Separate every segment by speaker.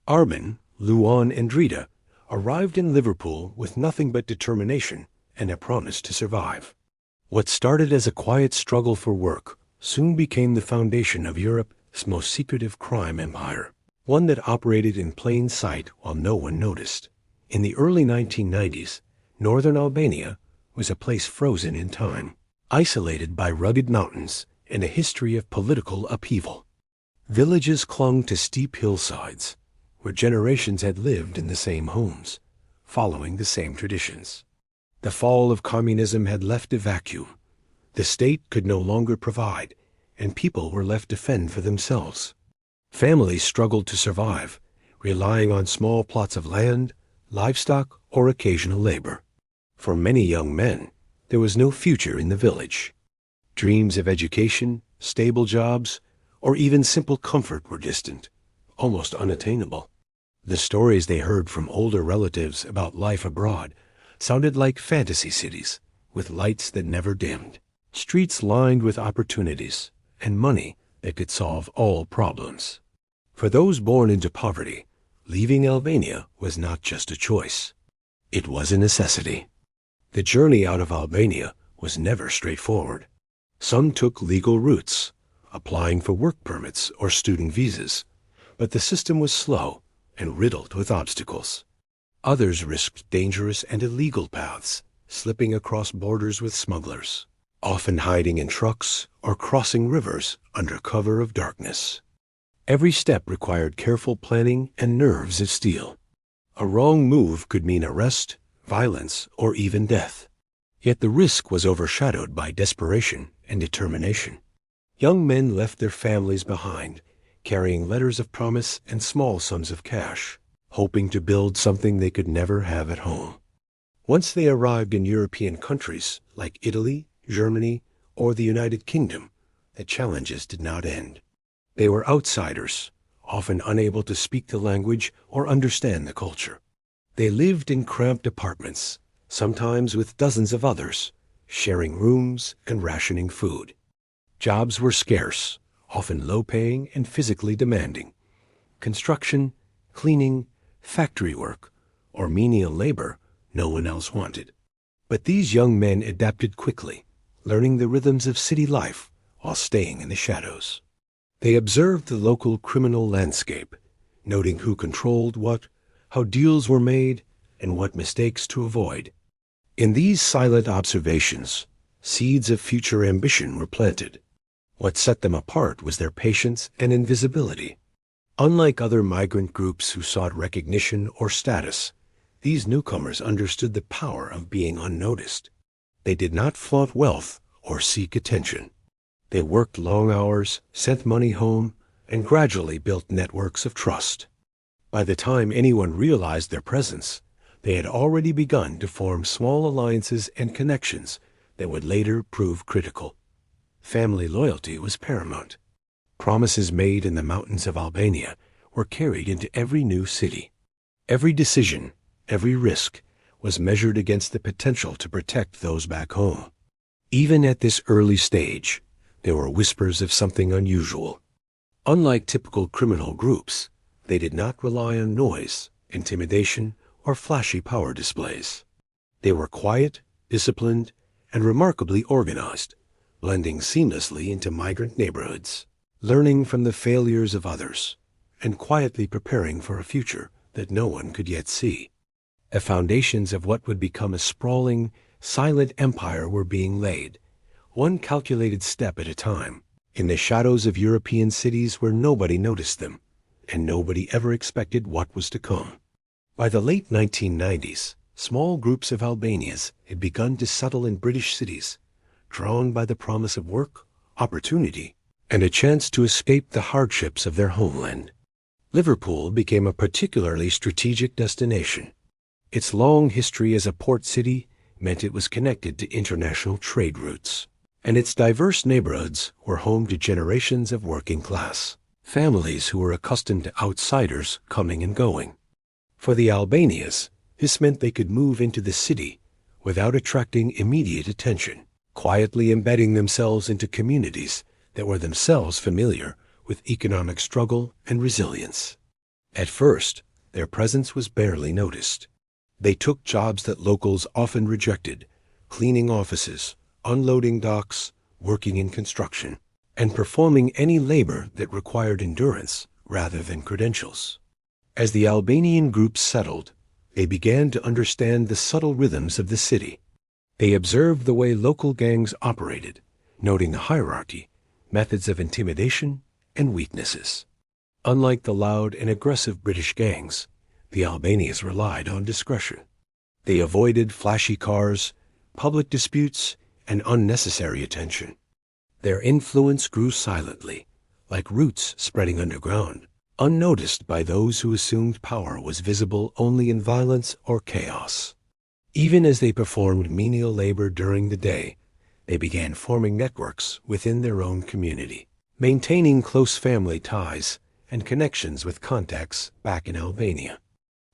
Speaker 1: Arben, Luan, and Drita arrived in Liverpool with nothing but determination and a promise to survive. What started as a quiet struggle for work soon became the foundation of Europe's most secretive crime empire, one that operated in plain sight while no one noticed. In the early 1990s, northern Albania was a place frozen in time, isolated by rugged mountains and a history of political upheaval. Villages clung to steep hillsides, where generations had lived in the same homes, following the same traditions. The fall of communism had left a vacuum. The state could no longer provide, and people were left to fend for themselves. Families struggled to survive, relying on small plots of land, livestock, or occasional labor. For many young men, there was no future in the village. Dreams of education, stable jobs, or even simple comfort were distant, almost unattainable. The stories they heard from older relatives about life abroad sounded like fantasy cities, with lights that never dimmed, streets lined with opportunities, and money that could solve all problems. For those born into poverty, leaving Albania was not just a choice. It was a necessity. The journey out of Albania was never straightforward. Some took legal routes, applying for work permits or student visas, but the system was slow and riddled with obstacles. Others risked dangerous and illegal paths, slipping across borders with smugglers, often hiding in trucks or crossing rivers under cover of darkness. Every step required careful planning and nerves of steel. A wrong move could mean arrest, violence, or even death. Yet the risk was overshadowed by desperation and determination. Young men left their families behind, carrying letters of promise and small sums of cash, hoping to build something they could never have at home. Once they arrived in European countries like Italy, Germany, or the United Kingdom, the challenges did not end. They were outsiders, often unable to speak the language or understand the culture. They lived in cramped apartments, sometimes with dozens of others, sharing rooms and rationing food. Jobs were scarce, often low-paying and physically demanding. Construction, cleaning, factory work, or menial labor no one else wanted. But these young men adapted quickly, learning the rhythms of city life while staying in the shadows. They observed the local criminal landscape, noting who controlled what, how deals were made, and what mistakes to avoid. In these silent observations, seeds of future ambition were planted. What set them apart was their patience and invisibility. Unlike other migrant groups who sought recognition or status, these newcomers understood the power of being unnoticed. They did not flaunt wealth or seek attention. They worked long hours, sent money home, and gradually built networks of trust. By the time anyone realized their presence, they had already begun to form small alliances and connections that would later prove critical. Family loyalty was paramount. Promises made in the mountains of Albania were carried into every new city. Every decision, every risk, was measured against the potential to protect those back home. Even at this early stage, there were whispers of something unusual. Unlike typical criminal groups, they did not rely on noise, intimidation, or flashy power displays. They were quiet, disciplined, and remarkably organized, blending seamlessly into migrant neighborhoods, learning from the failures of others, and quietly preparing for a future that no one could yet see. The foundations of what would become a sprawling, silent empire were being laid, one calculated step at a time, in the shadows of European cities where nobody noticed them, and nobody ever expected what was to come. By the late 1990s, small groups of Albanians had begun to settle in British cities, drawn by the promise of work, opportunity, and a chance to escape the hardships of their homeland. Liverpool became a particularly strategic destination. Its long history as a port city meant it was connected to international trade routes, and its diverse neighborhoods were home to generations of working class families who were accustomed to outsiders coming and going. For the Albanians, this meant they could move into the city without attracting immediate attention, quietly embedding themselves into communities that were themselves familiar with economic struggle and resilience. At first, their presence was barely noticed. They took jobs that locals often rejected, cleaning offices, unloading docks, working in construction, and performing any labor that required endurance rather than credentials. As the Albanian groups settled, they began to understand the subtle rhythms of the city. They observed the way local gangs operated, noting the hierarchy, methods of intimidation, and weaknesses. Unlike the loud and aggressive British gangs, the Albanians relied on discretion. They avoided flashy cars, public disputes, and unnecessary attention. Their influence grew silently, like roots spreading underground, unnoticed by those who assumed power was visible only in violence or chaos. Even as they performed menial labor during the day, they began forming networks within their own community, maintaining close family ties and connections with contacts back in Albania.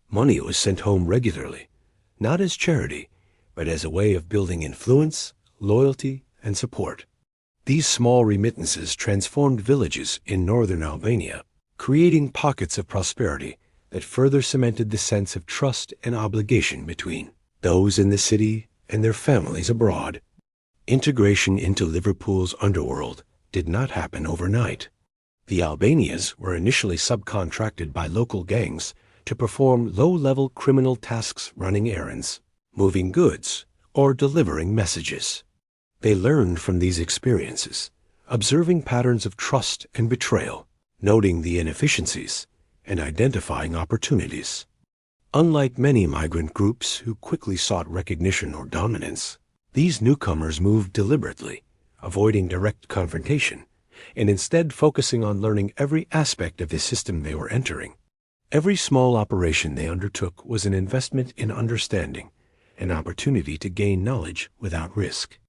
Speaker 1: Money was sent home regularly, not as charity, but as a way of building influence, loyalty, and support. These small remittances transformed villages in northern Albania, creating pockets of prosperity that further cemented the sense of trust and obligation between those in the city and their families abroad. Integration into Liverpool's underworld did not happen overnight. The Albanians were initially subcontracted by local gangs to perform low-level criminal tasks, running errands, moving goods, or delivering messages. They learned from these experiences, observing patterns of trust and betrayal, noting the inefficiencies, and identifying opportunities. Unlike many migrant groups who quickly sought recognition or dominance, these newcomers moved deliberately, avoiding direct confrontation, and instead focusing on learning every aspect of the system they were entering. Every small operation they undertook was an investment in understanding, an opportunity to gain knowledge without risk.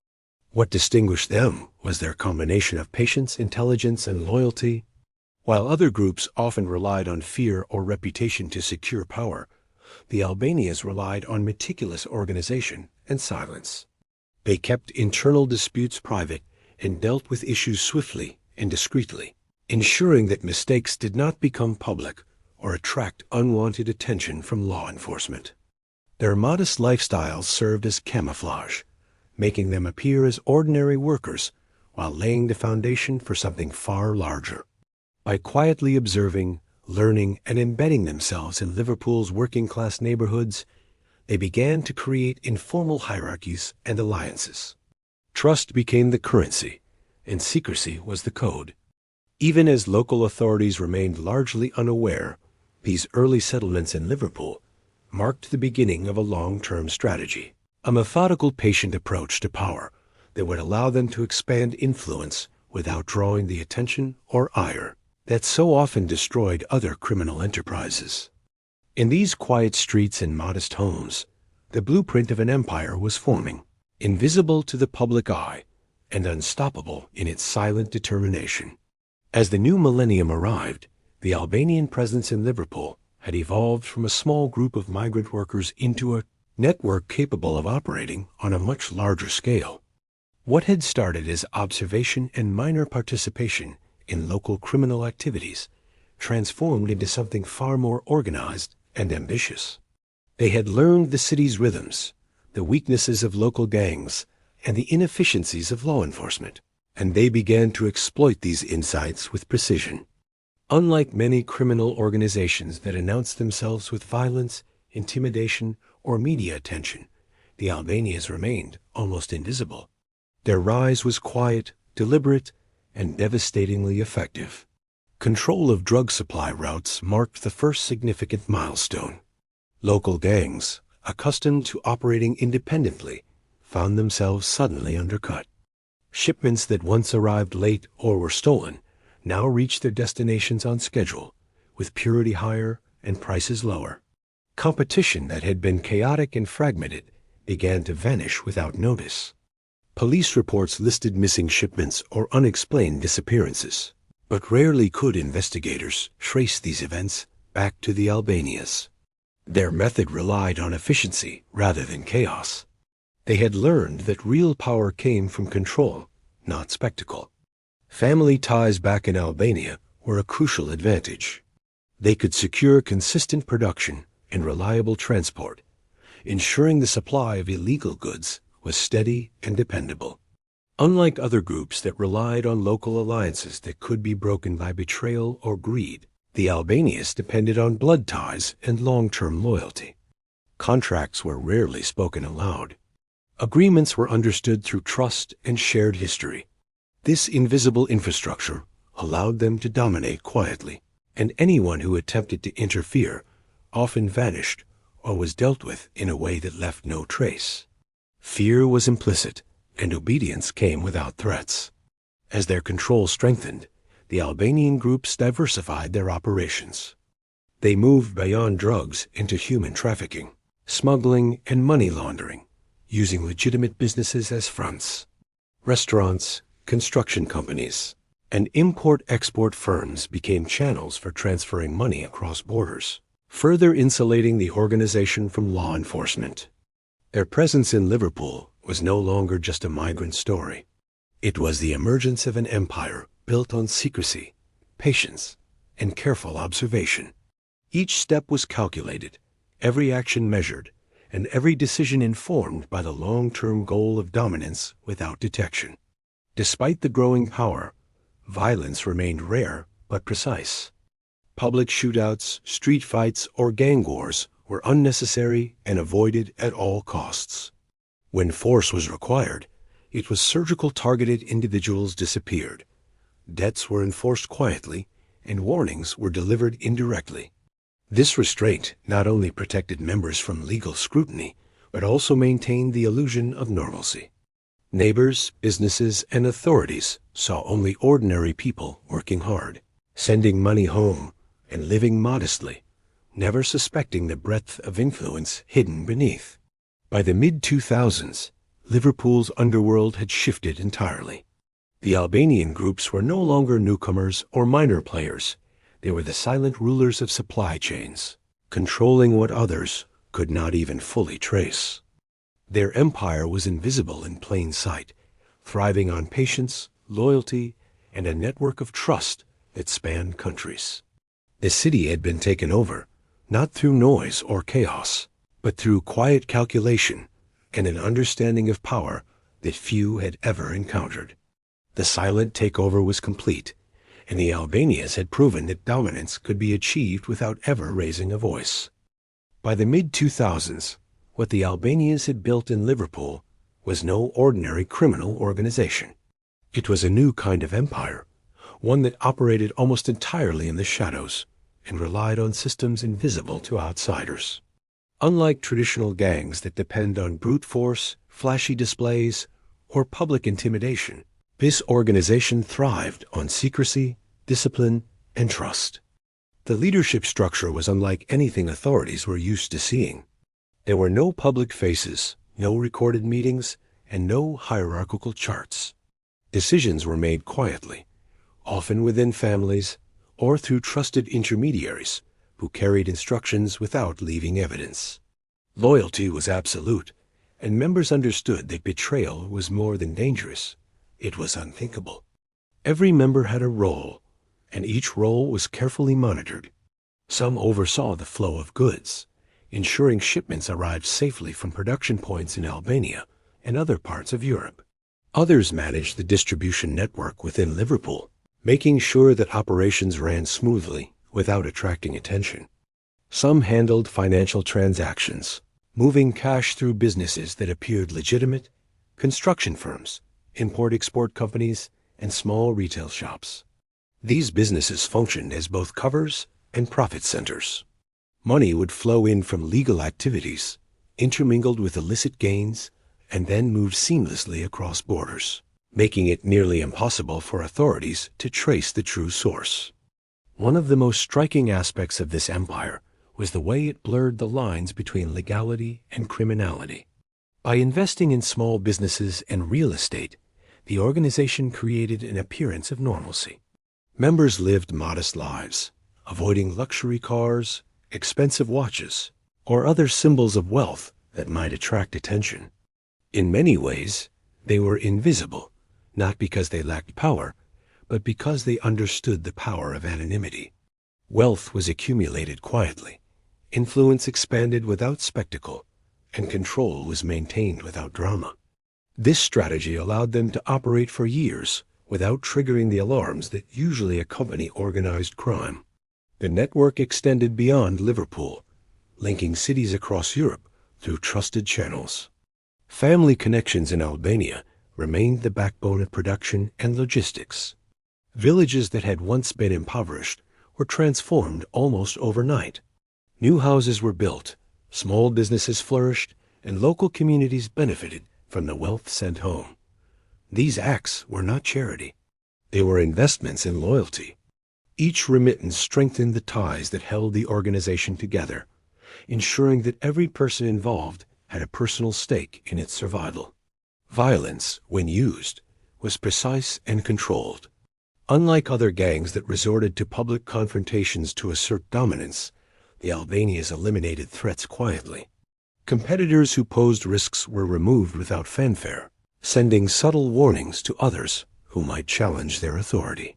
Speaker 1: What distinguished them was their combination of patience, intelligence, and loyalty. While other groups often relied on fear or reputation to secure power, the Albanians relied on meticulous organization and silence. They kept internal disputes private and dealt with issues swiftly and discreetly, ensuring that mistakes did not become public or attract unwanted attention from law enforcement. Their modest lifestyles served as camouflage, making them appear as ordinary workers while laying the foundation for something far larger. By quietly observing, learning, and embedding themselves in Liverpool's working-class neighborhoods, they began to create informal hierarchies and alliances. Trust became the currency, and secrecy was the code. Even as local authorities remained largely unaware, these early settlements in Liverpool marked the beginning of a long-term strategy, a methodical, patient approach to power that would allow them to expand influence without drawing the attention or ire that so often destroyed other criminal enterprises. In these quiet streets and modest homes, the blueprint of an empire was forming, invisible to the public eye and unstoppable in its silent determination. As the new millennium arrived, the Albanian presence in Liverpool had evolved from a small group of migrant workers into a network capable of operating on a much larger scale. What had started as observation and minor participation in local criminal activities transformed into something far more organized and ambitious. They had learned the city's rhythms, the weaknesses of local gangs, and the inefficiencies of law enforcement, and they began to exploit these insights with precision. Unlike many criminal organizations that announce themselves with violence, intimidation, or media attention, the Albanians remained almost invisible. Their rise was quiet, deliberate, and devastatingly effective. Control of drug supply routes marked the first significant milestone. Local gangs, accustomed to operating independently, found themselves suddenly undercut. Shipments that once arrived late or were stolen now reached their destinations on schedule, with purity higher and prices lower. Competition that had been chaotic and fragmented began to vanish without notice. Police reports listed missing shipments or unexplained disappearances, but rarely could investigators trace these events back to the Albanians. Their method relied on efficiency rather than chaos. They had learned that real power came from control, not spectacle. Family ties back in Albania were a crucial advantage. They could secure consistent production and reliable transport, ensuring the supply of illegal goods was steady and dependable. Unlike other groups that relied on local alliances that could be broken by betrayal or greed, the Albanians depended on blood ties and long-term loyalty. Contracts were rarely spoken aloud. Agreements were understood through trust and shared history. This invisible infrastructure allowed them to dominate quietly, and anyone who attempted to interfere often vanished or was dealt with in a way that left no trace. Fear was implicit, and obedience came without threats. As their control strengthened, the Albanian groups diversified their operations. They moved beyond drugs into human trafficking, smuggling, and money laundering, using legitimate businesses as fronts. Restaurants, construction companies, and import-export firms became channels for transferring money across borders, further insulating the organization from law enforcement. Their presence in Liverpool was no longer just a migrant story. It was the emergence of an empire built on secrecy, patience, and careful observation. Each step was calculated, every action measured, and every decision informed by the long-term goal of dominance without detection. Despite the growing power, violence remained rare but precise. Public shootouts, street fights, or gang wars were unnecessary and avoided at all costs. When force was required, it was surgical. Targeted individuals disappeared. Debts were enforced quietly, and warnings were delivered indirectly. This restraint not only protected members from legal scrutiny, but also maintained the illusion of normalcy. Neighbors, businesses, and authorities saw only ordinary people working hard, sending money home, and living modestly, never suspecting the breadth of influence hidden beneath. By the mid-2000s, Liverpool's underworld had shifted entirely. The Albanian groups were no longer newcomers or minor players. They were the silent rulers of supply chains, controlling what others could not even fully trace. Their empire was invisible in plain sight, thriving on patience, loyalty, and a network of trust that spanned countries. The city had been taken over, not through noise or chaos, but through quiet calculation and an understanding of power that few had ever encountered. The silent takeover was complete, and the Albanians had proven that dominance could be achieved without ever raising a voice. By the mid-2000s, what the Albanians had built in Liverpool was no ordinary criminal organization. It was a new kind of empire, one that operated almost entirely in the shadows and relied on systems invisible to outsiders. Unlike traditional gangs that depend on brute force, flashy displays, or public intimidation, this organization thrived on secrecy, discipline, and trust. The leadership structure was unlike anything authorities were used to seeing. There were no public faces, no recorded meetings, and no hierarchical charts. Decisions were made quietly, often within families or through trusted intermediaries who carried instructions without leaving evidence. Loyalty was absolute, and members understood that betrayal was more than dangerous. It was unthinkable. Every member had a role, and each role was carefully monitored. Some oversaw the flow of goods, ensuring shipments arrived safely from production points in Albania and other parts of Europe. Others managed the distribution network within Liverpool, making sure that operations ran smoothly without attracting attention. Some handled financial transactions, moving cash through businesses that appeared legitimate, construction firms, import-export companies, and small retail shops. These businesses functioned as both covers and profit centers. Money would flow in from legal activities, intermingled with illicit gains, and then moved seamlessly across borders, making it nearly impossible for authorities to trace the true source. One of the most striking aspects of this empire was the way it blurred the lines between legality and criminality. By investing in small businesses and real estate, the organization created an appearance of normalcy. Members lived modest lives, avoiding luxury cars, expensive watches, or other symbols of wealth that might attract attention. In many ways, they were invisible, not because they lacked power, but because they understood the power of anonymity. Wealth was accumulated quietly, influence expanded without spectacle, and control was maintained without drama. This strategy allowed them to operate for years without triggering the alarms that usually accompany organized crime. The network extended beyond Liverpool, linking cities across Europe through trusted channels. Family connections in Albania remained the backbone of production and logistics. Villages that had once been impoverished were transformed almost overnight. New houses were built, small businesses flourished, and local communities benefited from the wealth sent home. These acts were not charity. They were investments in loyalty. Each remittance strengthened the ties that held the organization together, ensuring that every person involved had a personal stake in its survival. Violence, when used, was precise and controlled. Unlike other gangs that resorted to public confrontations to assert dominance, the Albanians eliminated threats quietly. Competitors who posed risks were removed without fanfare, sending subtle warnings to others who might challenge their authority.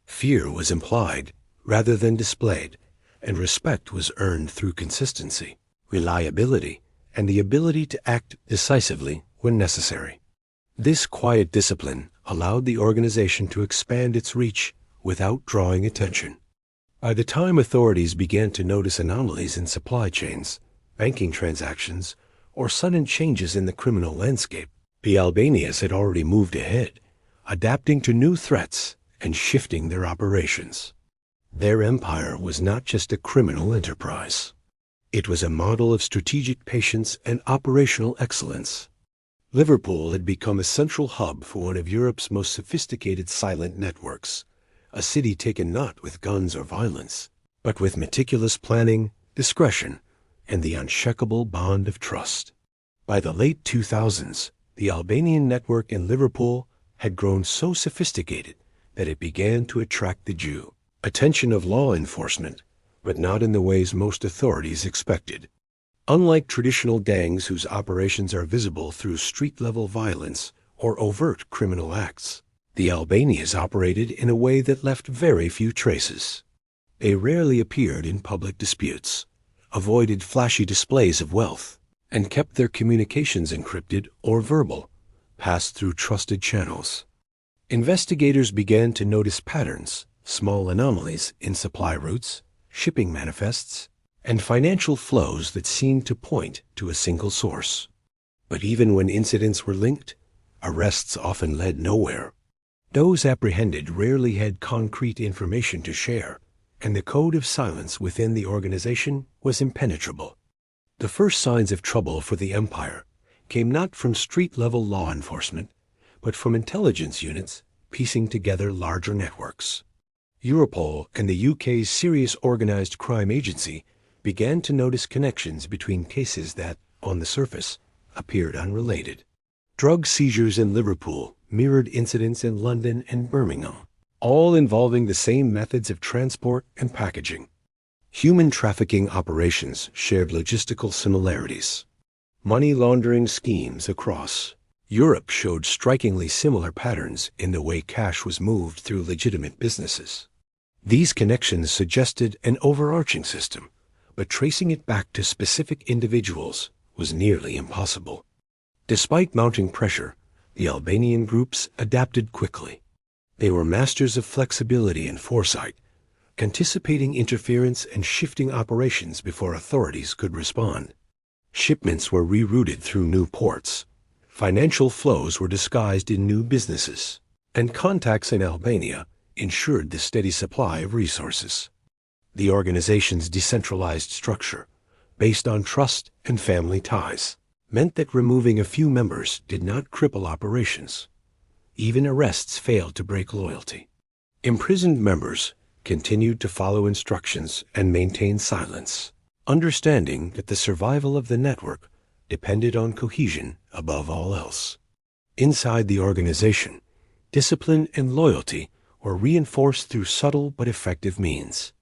Speaker 1: Fear was implied rather than displayed, and respect was earned through consistency, reliability, and the ability to act decisively when necessary. This quiet discipline allowed the organization to expand its reach without drawing attention. By the time authorities began to notice anomalies in supply chains, banking transactions, or sudden changes in the criminal landscape, the Albanians had already moved ahead, adapting to new threats and shifting their operations. Their empire was not just a criminal enterprise. It was a model of strategic patience and operational excellence. Liverpool had become a central hub for one of Europe's most sophisticated silent networks, a city taken not with guns or violence, but with meticulous planning, discretion, and the unshakable bond of trust. By the late 2000s, the Albanian network in Liverpool had grown so sophisticated that it began to attract the due attention of law enforcement, but not in the ways most authorities expected. Unlike traditional gangs whose operations are visible through street-level violence or overt criminal acts, the Albanians operated in a way that left very few traces. They rarely appeared in public disputes, avoided flashy displays of wealth, and kept their communications encrypted or verbal, passed through trusted channels. Investigators began to notice patterns, small anomalies in supply routes, shipping manifests, and financial flows that seemed to point to a single source. But even when incidents were linked, arrests often led nowhere. Those apprehended rarely had concrete information to share, and the code of silence within the organization was impenetrable. The first signs of trouble for the empire came not from street-level law enforcement, but from intelligence units piecing together larger networks. Europol and the UK's Serious Organized Crime Agency began to notice connections between cases that, on the surface, appeared unrelated. Drug seizures in Liverpool mirrored incidents in London and Birmingham, all involving the same methods of transport and packaging. Human trafficking operations shared logistical similarities. Money laundering schemes across Europe showed strikingly similar patterns in the way cash was moved through legitimate businesses. These connections suggested an overarching system, but tracing it back to specific individuals was nearly impossible. Despite mounting pressure, the Albanian groups adapted quickly. They were masters of flexibility and foresight, anticipating interference and shifting operations before authorities could respond. Shipments were rerouted through new ports, financial flows were disguised in new businesses, and contacts in Albania ensured the steady supply of resources. The organization's decentralized structure, based on trust and family ties, meant that removing a few members did not cripple operations. Even arrests failed to break loyalty. Imprisoned members continued to follow instructions and maintain silence, understanding that the survival of the network depended on cohesion above all else. Inside the organization, discipline and loyalty were reinforced through subtle but effective means.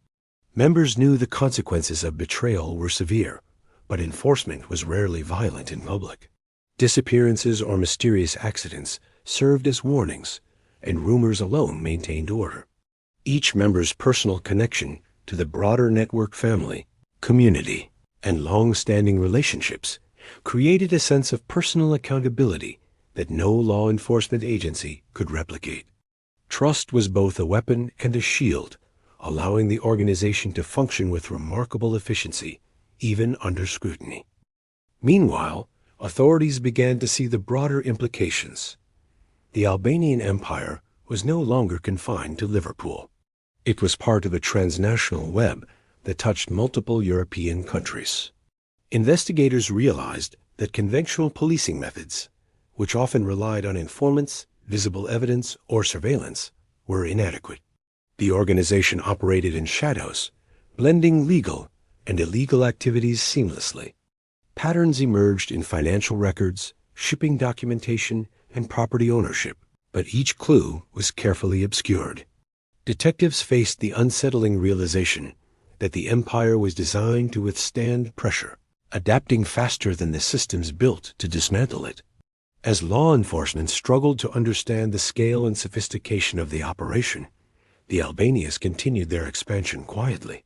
Speaker 1: Members knew the consequences of betrayal were severe, but enforcement was rarely violent in public. Disappearances or mysterious accidents served as warnings, and rumors alone maintained order. Each member's personal connection to the broader network family, community, and long-standing relationships created a sense of personal accountability that no law enforcement agency could replicate. Trust was both a weapon and a shield, allowing the organization to function with remarkable efficiency, even under scrutiny. Meanwhile, authorities began to see the broader implications. The Albanian Empire was no longer confined to Liverpool. It was part of a transnational web that touched multiple European countries. Investigators realized that conventional policing methods, which often relied on informants, visible evidence, or surveillance, were inadequate. The organization operated in shadows, blending legal and illegal activities seamlessly. Patterns emerged in financial records, shipping documentation, and property ownership, but each clue was carefully obscured. Detectives faced the unsettling realization that the empire was designed to withstand pressure, adapting faster than the systems built to dismantle it. As law enforcement struggled to understand the scale and sophistication of the operation, the Albanians continued their expansion quietly.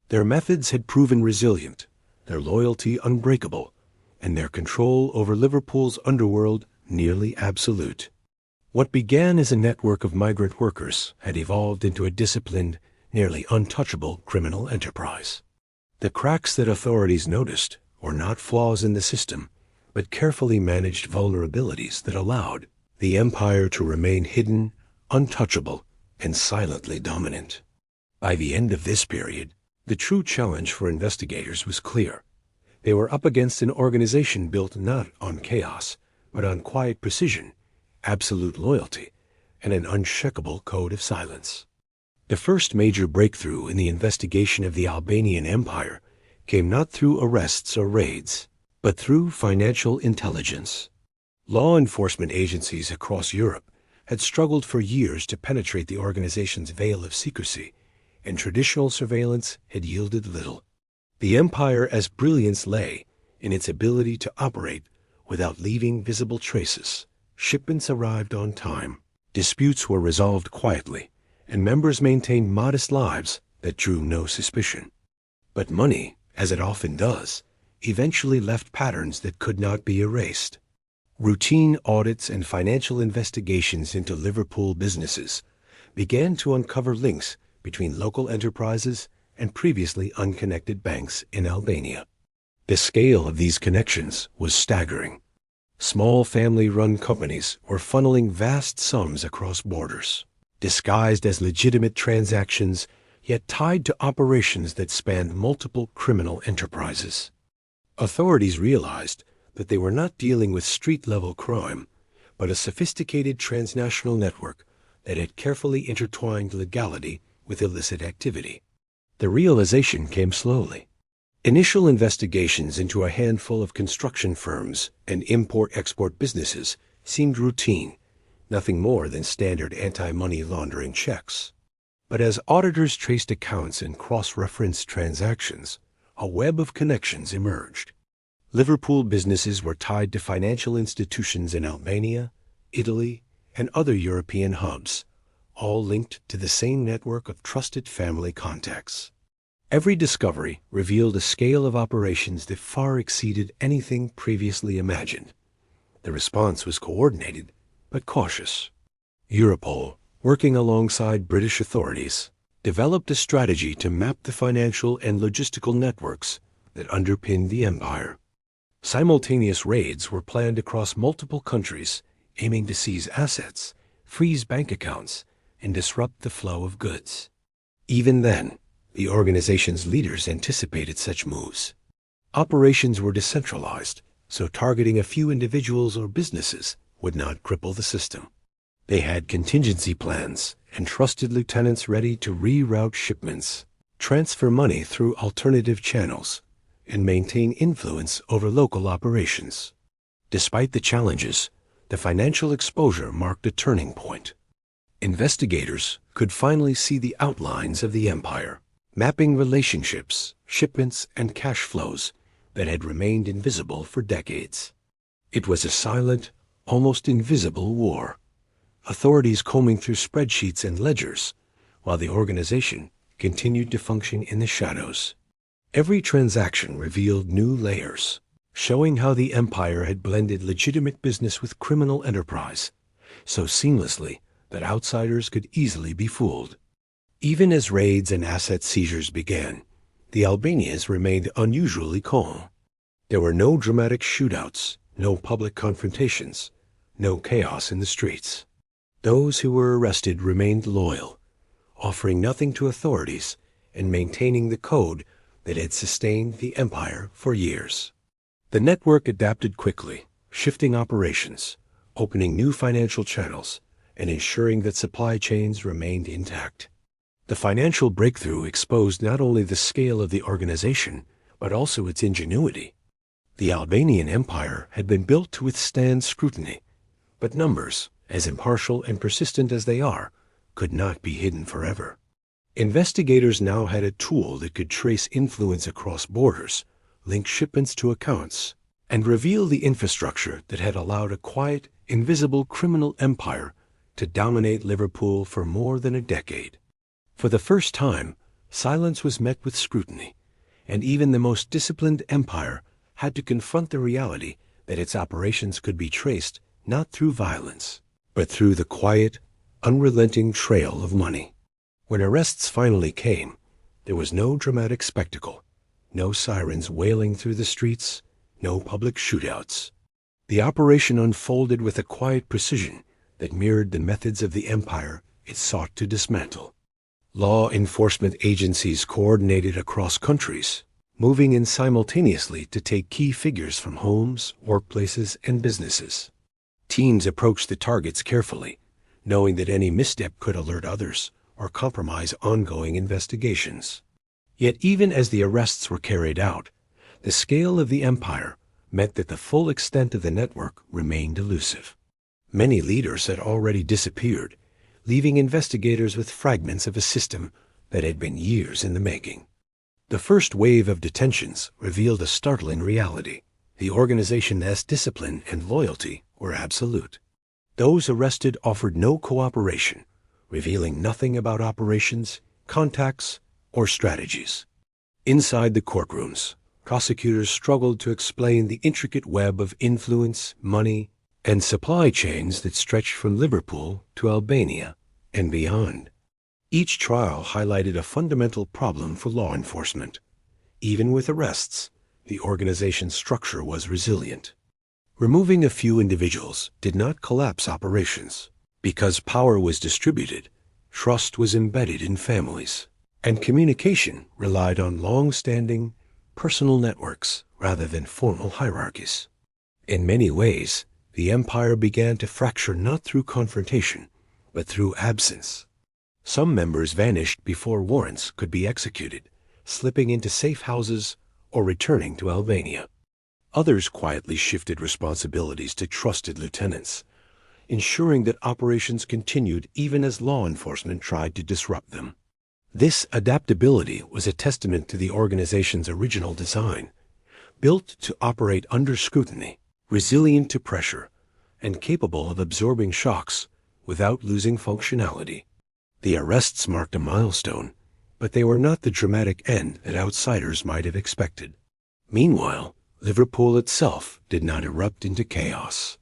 Speaker 1: Their methods had proven resilient, their loyalty unbreakable, and their control over Liverpool's underworld nearly absolute. What began as a network of migrant workers had evolved into a disciplined, nearly untouchable criminal enterprise. The cracks that authorities noticed were not flaws in the system, but carefully managed vulnerabilities that allowed the empire to remain hidden, untouchable, and silently dominant. By the end of this period, the true challenge for investigators was clear. They were up against an organization built not on chaos, but on quiet precision, absolute loyalty, and an unshakable code of silence. The first major breakthrough in the investigation of the Albanian Empire came not through arrests or raids, but through financial intelligence. Law enforcement agencies across Europe had struggled for years to penetrate the organization's veil of secrecy, and traditional surveillance had yielded little. The empire's brilliance lay in its ability to operate without leaving visible traces. Shipments arrived on time, disputes were resolved quietly, and members maintained modest lives that drew no suspicion. But money, as it often does, eventually left patterns that could not be erased. Routine audits and financial investigations into Liverpool businesses began to uncover links between local enterprises and previously unconnected banks in Albania. The scale of these connections was staggering. Small family-run companies were funneling vast sums across borders, disguised as legitimate transactions, yet tied to operations that spanned multiple criminal enterprises. Authorities realized that they were not dealing with street-level crime, but a sophisticated transnational network that had carefully intertwined legality with illicit activity. The realization came slowly. Initial investigations into a handful of construction firms and import-export businesses seemed routine, nothing more than standard anti-money laundering checks. But as auditors traced accounts and cross-referenced transactions, a web of connections emerged. Liverpool businesses were tied to financial institutions in Albania, Italy, and other European hubs, all linked to the same network of trusted family contacts. Every discovery revealed a scale of operations that far exceeded anything previously imagined. The response was coordinated, but cautious. Europol, working alongside British authorities, developed a strategy to map the financial and logistical networks that underpinned the empire. Simultaneous raids were planned across multiple countries, aiming to seize assets, freeze bank accounts, and disrupt the flow of goods. Even then, the organization's leaders anticipated such moves. Operations were decentralized, so targeting a few individuals or businesses would not cripple the system. They had contingency plans and trusted lieutenants ready to reroute shipments, transfer money through alternative channels, and maintain influence over local operations. Despite the challenges, the financial exposure marked a turning point. Investigators could finally see the outlines of the empire, mapping relationships, shipments, and cash flows that had remained invisible for decades. It was a silent, almost invisible war. Authorities combing through spreadsheets and ledgers, while the organization continued to function in the shadows. Every transaction revealed new layers, showing how the empire had blended legitimate business with criminal enterprise so seamlessly that outsiders could easily be fooled. Even as raids and asset seizures began, the Albanians remained unusually calm. There were no dramatic shootouts, no public confrontations, no chaos in the streets. Those who were arrested remained loyal, offering nothing to authorities and maintaining the code that had sustained the empire for years. The network adapted quickly, shifting operations, opening new financial channels, and ensuring that supply chains remained intact. The financial breakthrough exposed not only the scale of the organization, but also its ingenuity. The Albanian Empire had been built to withstand scrutiny, but numbers, as impartial and persistent as they are, could not be hidden forever. Investigators now had a tool that could trace influence across borders, link shipments to accounts, and reveal the infrastructure that had allowed a quiet, invisible criminal empire to dominate Liverpool for more than a decade. For the first time, silence was met with scrutiny, and even the most disciplined empire had to confront the reality that its operations could be traced not through violence, but through the quiet, unrelenting trail of money. When arrests finally came, there was no dramatic spectacle, no sirens wailing through the streets, no public shootouts. The operation unfolded with a quiet precision that mirrored the methods of the empire it sought to dismantle. Law enforcement agencies coordinated across countries, moving in simultaneously to take key figures from homes, workplaces, and businesses. Teams approached the targets carefully, knowing that any misstep could alert others or compromise ongoing investigations. Yet even as the arrests were carried out, the scale of the empire meant that the full extent of the network remained elusive. Many leaders had already disappeared, leaving investigators with fragments of a system that had been years in the making. The first wave of detentions revealed a startling reality. The organization's discipline and loyalty were absolute. Those arrested offered no cooperation, revealing nothing about operations, contacts, or strategies. Inside the courtrooms, prosecutors struggled to explain the intricate web of influence, money, and supply chains that stretched from Liverpool to Albania and beyond. Each trial highlighted a fundamental problem for law enforcement. Even with arrests, the organization's structure was resilient. Removing a few individuals did not collapse operations. Because power was distributed, trust was embedded in families, and communication relied on long-standing, personal networks rather than formal hierarchies. In many ways, the empire began to fracture not through confrontation, but through absence. Some members vanished before warrants could be executed, slipping into safe houses or returning to Albania. Others quietly shifted responsibilities to trusted lieutenants, ensuring that operations continued even as law enforcement tried to disrupt them. This adaptability was a testament to the organization's original design, built to operate under scrutiny, resilient to pressure, and capable of absorbing shocks without losing functionality. The arrests marked a milestone, but they were not the dramatic end that outsiders might have expected. Meanwhile, Liverpool itself did not erupt into chaos.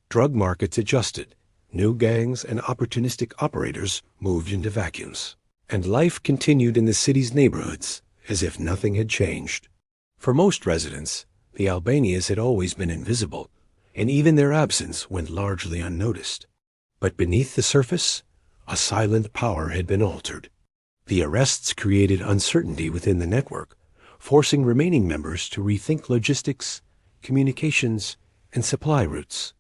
Speaker 1: Drug markets adjusted, new gangs and opportunistic operators moved into vacuums, and life continued in the city's neighborhoods as if nothing had changed. For most residents, the Albanians had always been invisible, and even their absence went largely unnoticed. But beneath the surface, a silent power had been altered. The arrests created uncertainty within the network, forcing remaining members to rethink logistics, communications, and supply routes.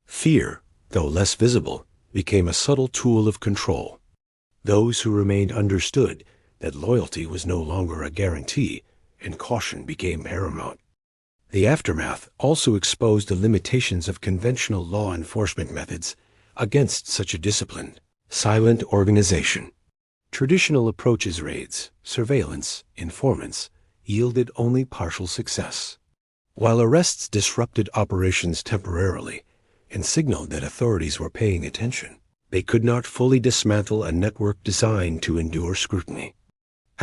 Speaker 1: Fear, though less visible, became a subtle tool of control. Those who remained understood that loyalty was no longer a guarantee, and caution became paramount. The aftermath also exposed the limitations of conventional law enforcement methods against such a disciplined, silent organization. Traditional approaches, raids, surveillance, informants, yielded only partial success. While arrests disrupted operations temporarily and signaled that authorities were paying attention, they could not fully dismantle a network designed to endure scrutiny.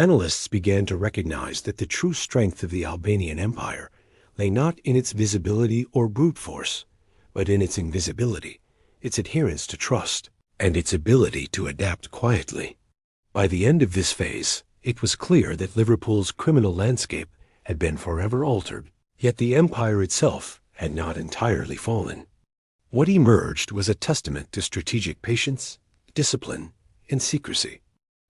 Speaker 1: Analysts began to recognize that the true strength of the Albanian Empire lay not in its visibility or brute force, but in its invisibility, its adherence to trust, and its ability to adapt quietly. By the end of this phase, it was clear that Liverpool's criminal landscape had been forever altered, yet the empire itself had not entirely fallen. What emerged was a testament to strategic patience, discipline, and secrecy.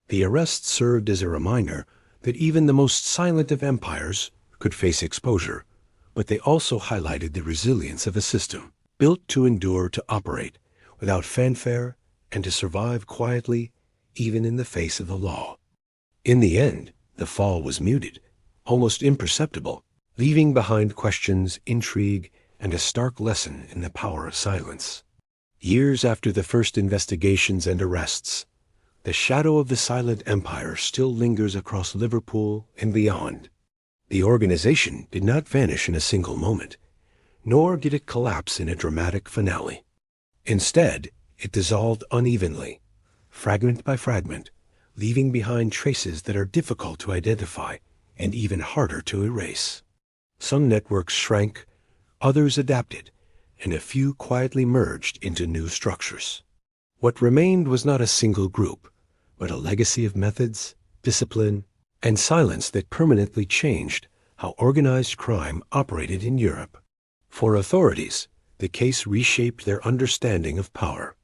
Speaker 1: The arrest served as a reminder that even the most silent of empires could face exposure, but they also highlighted the resilience of a system built to endure, to operate without fanfare, and to survive quietly even in the face of the law. In the end, the fall was muted, almost imperceptible, leaving behind questions, intrigue, and a stark lesson in the power of silence. Years after the first investigations and arrests, the shadow of the silent empire still lingers across Liverpool and beyond. The organization did not vanish in a single moment, nor did it collapse in a dramatic finale. Instead, it dissolved unevenly, fragment by fragment, leaving behind traces that are difficult to identify and even harder to erase. Some networks shrank, others adapted, and a few quietly merged into new structures. What remained was not a single group, but a legacy of methods, discipline, and silence that permanently changed how organized crime operated in Europe. For authorities, the case reshaped their understanding of power.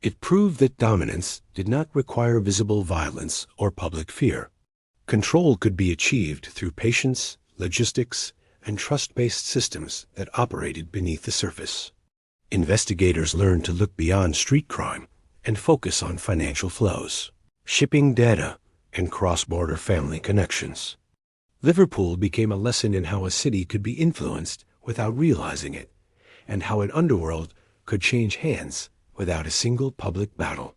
Speaker 1: It proved that dominance did not require visible violence or public fear. Control could be achieved through patience, logistics, and trust-based systems that operated beneath the surface. Investigators learned to look beyond street crime and focus on financial flows, shipping data, and cross-border family connections. Liverpool became a lesson in how a city could be influenced without realizing it, and how an underworld could change hands without a single public battle.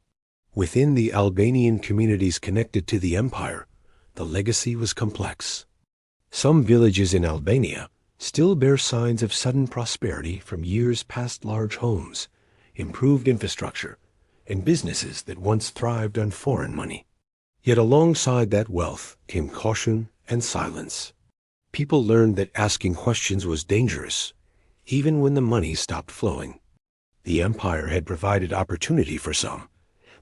Speaker 1: Within the Albanian communities connected to the empire, the legacy was complex. Some villages in Albania still bear signs of sudden prosperity from years past large homes, improved infrastructure, and businesses that once thrived on foreign money. Yet alongside that wealth came caution and silence. People learned that asking questions was dangerous, even when the money stopped flowing. The empire had provided opportunity for some,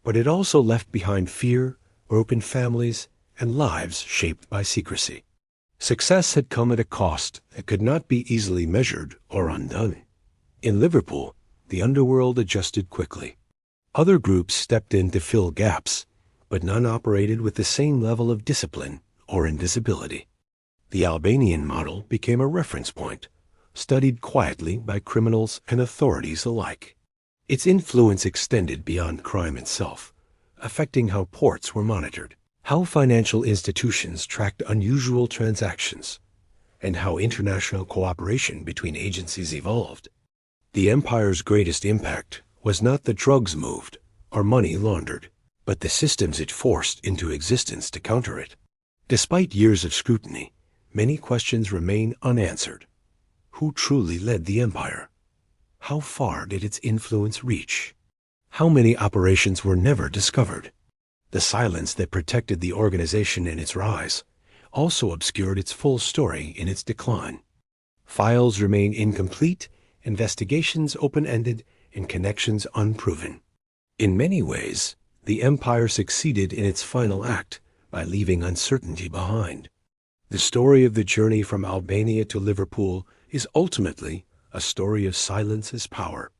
Speaker 1: but it also left behind fear, broken families, and lives shaped by secrecy. Success had come at a cost that could not be easily measured or undone. In Liverpool, the underworld adjusted quickly. Other groups stepped in to fill gaps, but none operated with the same level of discipline or invisibility. The Albanian model became a reference point, studied quietly by criminals and authorities alike. Its influence extended beyond crime itself, affecting how ports were monitored, how financial institutions tracked unusual transactions, and how international cooperation between agencies evolved. The empire's greatest impact was not the drugs moved or money laundered, but the systems it forced into existence to counter it. Despite years of scrutiny, many questions remain unanswered. Who truly led the empire? How far did its influence reach? How many operations were never discovered? The silence that protected the organization in its rise also obscured its full story in its decline. Files remain incomplete, investigations open-ended, and connections unproven. In many ways, the empire succeeded in its final act by leaving uncertainty behind. The story of the journey from Albania to Liverpool is ultimately a story of silence as power.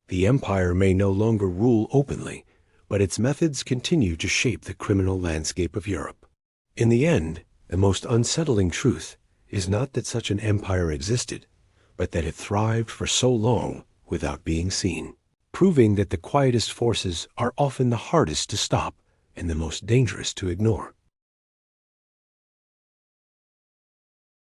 Speaker 1: The empire may no longer rule openly, but its methods continue to shape the criminal landscape of Europe. In the end, the most unsettling truth is not that such an empire existed, but that it thrived for so long without being seen, proving that the quietest forces are often the hardest to stop and the most dangerous to ignore.